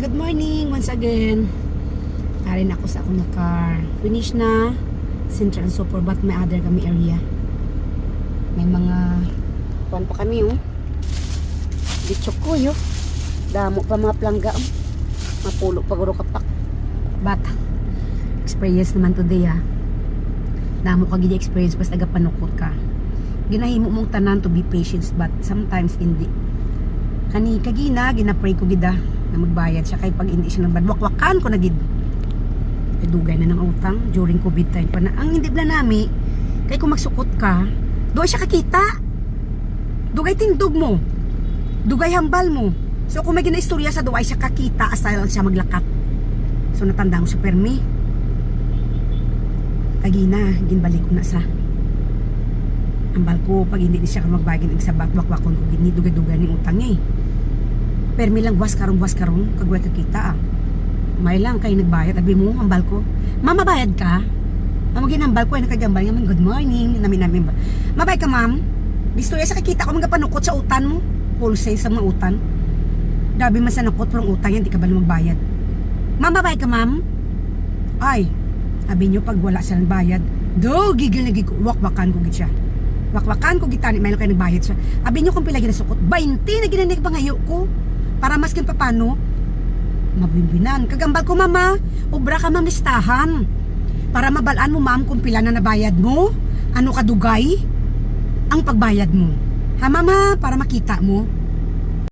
Good morning once again. Arin ako sa akong car. Finish na Central and Super, but may other kami area. May mga kuwan pa kami Bichok ko damo pa mga plangga mapulo pa guro kapak. But experience naman today damo ka gid experience basta panukot ka. Ginahimo mong tanan to be patient, but sometimes hindi. Kani kagina ginapray ko gid na magbayad siya, kay pag hindi siya nagbadwakwakan ko na gid. Dugay na ng utang during COVID time pa na. Ang hindi bla nami kay kung magsukot ka, doon siya kakita. Dugay tindog mo, dugay hambal mo. So kung may ginaistorya sa doon siya kakita, asa lang siya maglakat. So natanda ko sa permi. Kagina ginbalik ko na sa hambal ko pag hindi siya magbayad ng sabat wakwakon ko gini dugay-dugay ni utang niya permi lang buwas karong kagway kakita may lang kayo nagbayad, abi mo hambal ko mamabayad ka mamagin hambal ko ay nakagambal nga good morning namin mabay ka ma'am gusto sa kakita ko mga panukot sa utan mo wholesale sa mga utan dabi man sa nakot parang utang yan di ka ba magbayad mamabay ka ma'am ay sabi nyo pag wala siya ng bayad do gigil na gigil wakwakan ko gid siya wakwakan ko gitani may lang kayo nagbayad siya abi nyo kung pila ginasukot 20 na ginanig pangayo ko para maskin pa paano mabimbinan kagambal ko mama obra ka ma'am listahan para mabalaan mo ma'am kung pila na nabayad mo ano kadugay ang pagbayad mo ha mama para makita mo